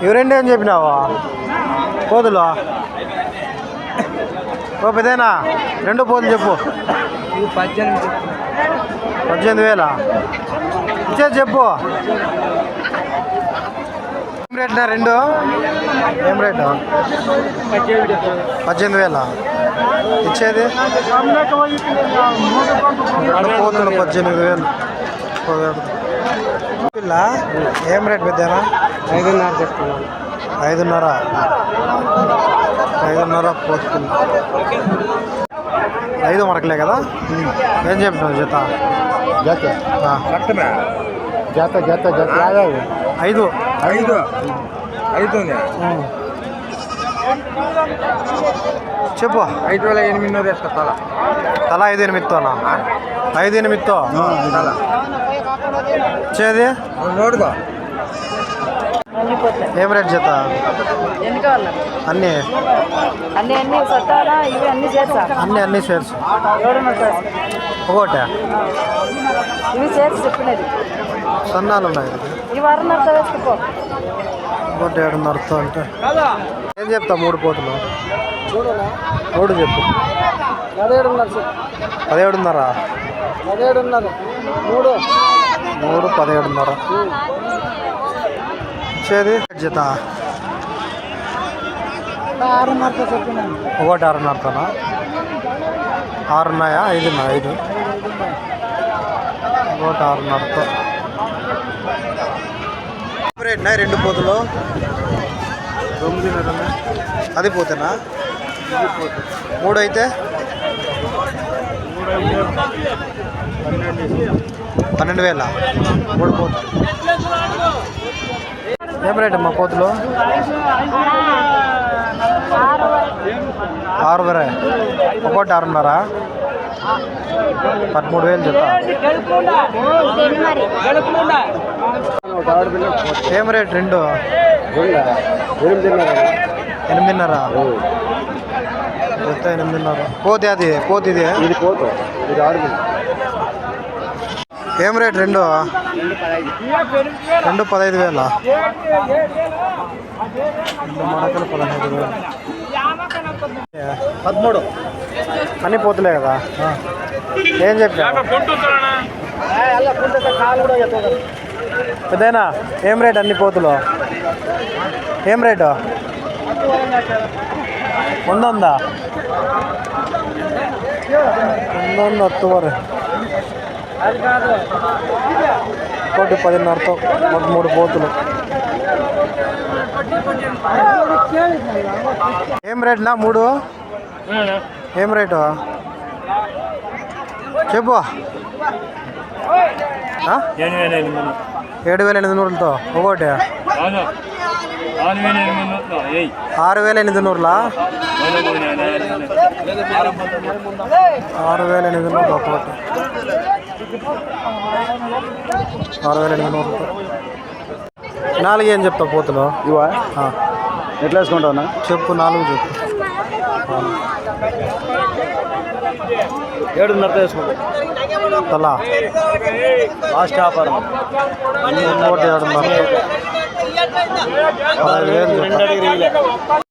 ఇవి రెండు ఏం చెప్పినావా పోతులు? ఓ పెదేనా రెండు పోతులు చెప్పు. 18,000 ఇచ్చేది చెప్పు. ఏం రేట్నా రెండు? ఏం రేటు? 18,000 ఇచ్చేది. పోతులు 18,000. పిల్ల ఏం రేట్ పెద్దనా? 5.5 చెప్తున్నాను. 5.5 పోతులు. 5 మరకలే కదా? ఏం చెప్పినావు జత? జత జత జత జత 5 చెప్పు. 5,800 వేస్తా తల. తల 5,800. 5,800 తల ఇచ్చేది. నోడుకో. ఏం రేట్ జత? అన్నీ అన్ని సొట్టాలా ఇవి అన్ని చేర్చా అన్నీ షేర్స్ ఒకటే. ఇవి చేర్చి చెప్పినది. సన్నాలు ఉన్నాయి. ఇవి 6.5 వేసుకో. ఒకటి 7.5 అంటే ఏం చెప్తా? 3 పోతులు 3 చెప్పు. 17.5 17.5. 17.5 3 17.5 ఇచ్చేది జత. 6.5 చెప్పినాను. ఒకటి 6.5. 6 ఉన్నాయా? 5 ఉన్నాయి. 5 ఒకటి 6.5 రేట్నా? 2 పోతులు 9.5. అది పోతేనా? 3 అయితే 12,000. 3 పోతులు. ఏం రేట్ అమ్మా పోతులు? 6,000. ఒకటి 6.5. 13,000 చెప్తా. ఏం రేట్ రెండు? 8.5. 8.5. 8.5 పోతే అది పోతే ఇది ఇది పోతు. ఇది 6. ఏం రేట్ రెండు? 15,000. 2 మడకలు 15,000. 13 అన్నీ పోతులే కదా? ఏం చెప్పా పెద్దనా? ఏం రేట్ అన్ని పోతులు? ఏం రేటు? 100 10,000 ఒకటి 10.5తో 3 పోతులు. ఏం రేట్నా 3? ఏం రేటు చెప్పు. 7,800తో ఒకటి 6,800. 6,800 ఒకటి 6,800తో 4 ఏం చెప్తావు పోతులు? ఇవా ఎట్లా వేసుకుంటావునా? చెప్పు 4 చెప్పు. 7.5 వేసుకుంటావు తలా లాస్ట్ వ్యాపారం. ఒకటి 7.5. 15,000.